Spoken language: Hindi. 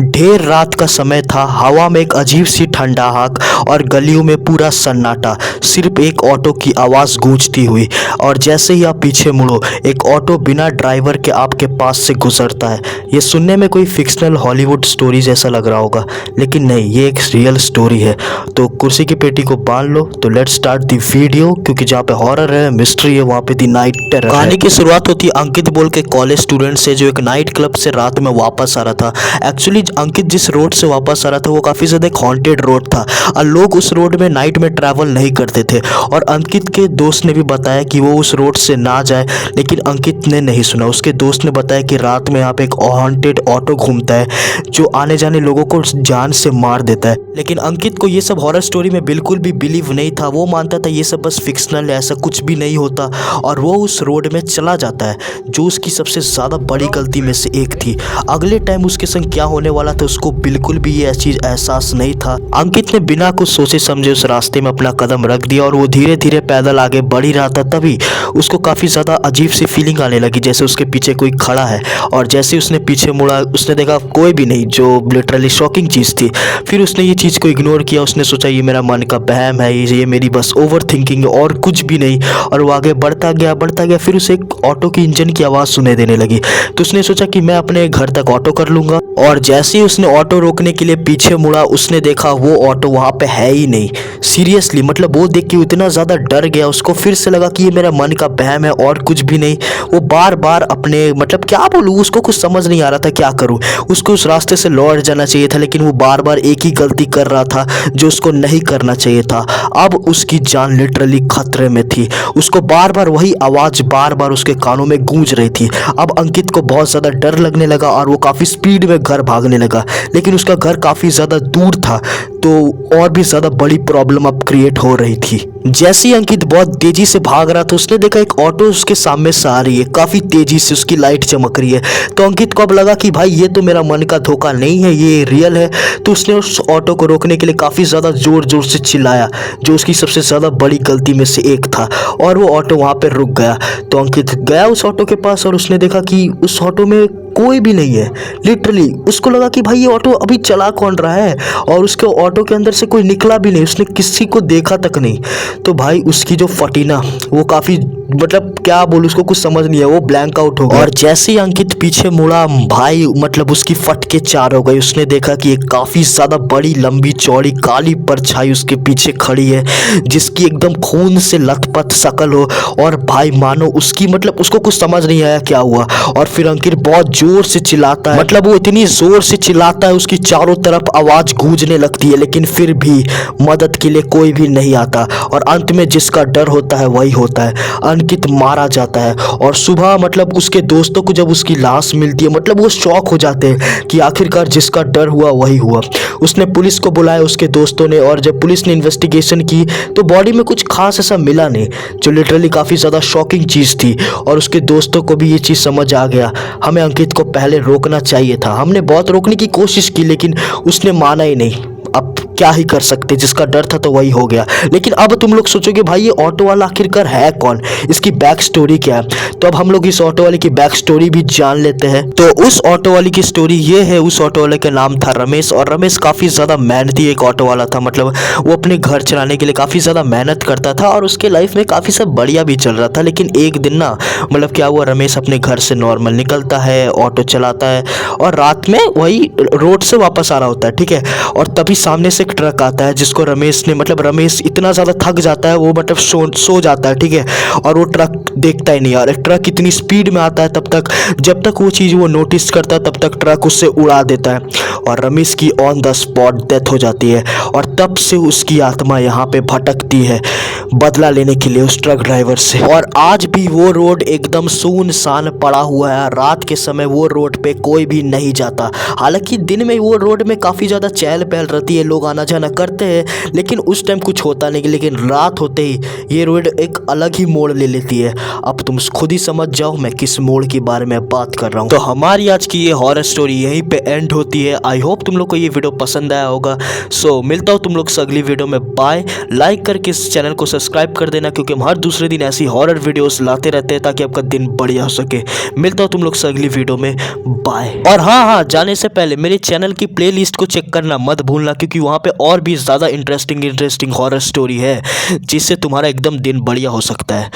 ढेर रात का समय था। हवा में एक अजीब सी ठंडाहट और गलियों में पूरा सन्नाटा। सिर्फ एक ऑटो की आवाज़ गूंजती हुई और जैसे ही आप पीछे मुड़ो एक ऑटो बिना ड्राइवर के आपके पास से गुजरता है। ये सुनने में कोई फिक्शनल हॉलीवुड स्टोरी जैसा लग रहा होगा, लेकिन नहीं, ये एक रियल स्टोरी है। तो कुर्सी की पेटी को बांध लो। तो लेट्स स्टार्ट द वीडियो, क्योंकि जहाँ पे हॉरर है, मिस्ट्री है, वहाँ पे दी नाइट टेरर है। कहानी की शुरुआत होती है अंकित बोल के कॉलेज स्टूडेंट से, जो एक नाइट क्लब से रात में वापस आ रहा था। एक्चुअली अंकित जिस रोड से वापस आ रहा था वो काफ़ी ज़्यादा एक हॉन्टेड रोड था और लोग उस रोड में नाइट में ट्रैवल नहीं करते थे। और अंकित के दोस्त ने भी बताया कि वो उस रोड से ना जाए, लेकिन अंकित ने नहीं सुना। उसके दोस्त ने बताया कि रात में यहाँ पे एक हॉन्टेड ऑटो घूमता है जो आने जाने लोगों को जान से मार देता है। लेकिन अंकित को ये सब हॉरर स्टोरी में बिल्कुल भी बिलीव नहीं था। वो मानता था ये सब बस फिक्शनल है, ऐसा कुछ भी नहीं होता, और वो उस रोड में चला जाता है, जो उसकी सबसे ज़्यादा बड़ी गलती में से एक थी। अगले टाइम उसके संग क्या होने वाला था उसको बिल्कुल भी ये चीज़ एहसास नहीं था। अंकित ने बिना कुछ सोचे समझे उस रास्ते में अपना कदम रख दिया और वो धीरे धीरे पैदल आगे बढ़ ही रहा था। तभी उसको काफ़ी ज़्यादा अजीब सी फीलिंग आने लगी, जैसे उसके पीछे कोई खड़ा है। और जैसे उसने पीछे मुड़ा उसने देखा कोई भी नहीं, जो लिटरली शॉकिंग चीज़ थी। फिर उसने ये चीज़ को इग्नोर किया। उसने सोचा ये मेरा मन का बहम है, ये मेरी बस ओवर थिंकिंग है और कुछ भी नहीं। और वो आगे बढ़ता गया। फिर उसे एक ऑटो की इंजन की आवाज़ सुनाई देने लगी। तो उसने सोचा कि मैं अपने घर तक ऑटो कर लूँगा। और जैसे ही उसने ऑटो रोकने के लिए पीछे मुड़ा उसने देखा वो ऑटो वहाँ पे है ही नहीं। सीरियसली, मतलब वो देख के इतना ज़्यादा डर गया। उसको फिर से लगा कि ये मेरा मन का बहम है और कुछ भी नहीं। वो बार बार अपने, मतलब क्या बोलूँ, उसको कुछ समझ नहीं आ रहा था क्या करूँ। उसको उस रास्ते से लौट जाना चाहिए था, लेकिन वो बार बार एक ही गलती कर रहा था जो उसको नहीं करना चाहिए था। अब उसकी जान लिटरली खतरे में थी। उसको बार बार वही आवाज़ बार बार उसके कानों में गूंज रही थी। अब अंकित को बहुत ज़्यादा डर लगने लगा और वो काफ़ी स्पीड में घर भागने लगा। लेकिन उसका घर काफ़ी ज़्यादा दूर था, तो और भी ज़्यादा बड़ी प्रॉब्लम अब क्रिएट हो रही थी। जैसे ही अंकित बहुत तेज़ी से भाग रहा था उसने देखा एक ऑटो उसके सामने से आ रही है। काफ़ी तेज़ी से उसकी लाइट चमक रही है। तो अंकित को अब लगा कि भाई ये तो मेरा मन का धोखा नहीं है, ये रियल है। तो उसने उस ऑटो को रोकने के लिए काफ़ी ज़्यादा ज़ोर ज़ोर से चिल्लाया, जो उसकी सबसे ज़्यादा बड़ी गलती में से एक था। और वो ऑटो वहाँ पर रुक गया। तो अंकित गया उस ऑटो के पास और उसने देखा कि उस ऑटो में कोई भी नहीं है। लिटरली उसको लगा कि भाई ये ऑटो अभी चला कौन रहा है, और उसके ऑटो के अंदर से कोई निकला भी नहीं, उसने किसी को देखा तक नहीं। तो भाई उसकी जो फटीना वो काफ़ी, मतलब क्या बोलूं, उसको कुछ समझ नहीं है, वो ब्लैंक आउट हो गया। और जैसे ही अंकित पीछे मुड़ा भाई, मतलब उसकी फट के चार हो गई। उसने देखा कि एक काफ़ी ज़्यादा बड़ी लंबी चौड़ी काली परछाई उसके पीछे खड़ी है, जिसकी एकदम खून से लथपथ शकल हो। और भाई मानो उसकी, मतलब उसको कुछ समझ नहीं आया क्या हुआ। और फिर अंकित बहुत जोर से चिल्लाता है, मतलब वो इतनी जोर से चिल्लाता है उसकी चारों तरफ आवाज़ गूंजने लगती है, लेकिन फिर भी मदद के लिए कोई भी नहीं आता। और अंत में जिसका डर होता है वही होता है। अंकित मारा जाता है और सुबह, मतलब उसके दोस्तों को जब उसकी लाश मिलती है, मतलब वो शॉक हो जाते हैं कि आखिरकार जिसका डर हुआ वही हुआ। उसने पुलिस को बुलाया उसके दोस्तों ने, और जब पुलिस ने इन्वेस्टिगेशन की तो बॉडी में कुछ खास ऐसा मिला नहीं, जो लिटरली काफ़ी ज़्यादा शॉकिंग चीज़ थी। और उसके दोस्तों को भी ये चीज़ समझ आ गया, हमें अंकित को पहले रोकना चाहिए था। हमने बहुत रोकने की कोशिश की लेकिन उसने माना ही नहीं। अब क्या ही कर सकते, जिसका डर था तो वही हो गया। लेकिन अब तुम लोग सोचोगे भाई ये ऑटो वाला आखिरकार है कौन, इसकी बैक स्टोरी क्या है। तो अब हम लोग इस ऑटो वाले की बैक स्टोरी भी जान लेते हैं। तो उस ऑटो वाले की स्टोरी ये है, उस ऑटो वाले का नाम था रमेश। और रमेश काफ़ी ज़्यादा मेहनती एक ऑटो वाला था, मतलब वो अपने घर चलाने के लिए काफ़ी ज़्यादा मेहनत करता था और उसके लाइफ में काफ़ी सब बढ़िया भी चल रहा था। लेकिन एक दिन ना, मतलब क्या हुआ, रमेश अपने घर से नॉर्मल निकलता है, ऑटो चलाता है और रात में वही रोड से वापस आ रहा होता है, ठीक है। और तभी सामने से एक ट्रक आता है जिसको रमेश ने, मतलब रमेश इतना ज़्यादा थक जाता है, वो मतलब सो जाता है, ठीक है। और वो ट्रक देखता ही नहीं, और ट्रक इतनी स्पीड में आता है तब तक, जब तक वो चीज़ वो नोटिस करता है तब तक ट्रक उससे उड़ा देता है और रमेश की ऑन द स्पॉट डेथ हो जाती है। और तब से उसकी आत्मा यहाँ पे भटकती है बदला लेने के लिए उस ट्रक ड्राइवर से। और आज भी वो रोड एकदम सुनसान पड़ा हुआ है। रात के समय वो रोड पे कोई भी नहीं जाता। हालांकि दिन में वो रोड में काफ़ी ज़्यादा चहल पहल रहती है, लोग आना जाना करते हैं, लेकिन उस टाइम कुछ होता नहीं। लेकिन रात होते ही ये रोड एक अलग ही मोड़ ले लेती है। अब तुम खुद ही समझ जाओ मैं किस मोड़ के बारे में बात कर रहा हूँ। तो हमारी आज की ये हॉरर स्टोरी यहीं पे एंड होती है। आई होप तुम लोग को ये वीडियो पसंद आया होगा। सो मिलता हूँ तुम लोग से अगली वीडियो में। बाय। लाइक करके इस चैनल को सब्सक्राइब कर देना, क्योंकि हम हर दूसरे दिन ऐसी हॉरर वीडियोस लाते रहते हैं ताकि आपका दिन बढ़िया हो सके। मिलता हूँ तुम लोग से अगली वीडियो में। बाय। और हाँ, जाने से पहले मेरे चैनल की प्लेलिस्ट को चेक करना मत भूलना, क्योंकि वहाँ पे और भी ज़्यादा इंटरेस्टिंग हॉरर स्टोरी है जिससे तुम्हारा एकदम दिन बढ़िया हो सकता है।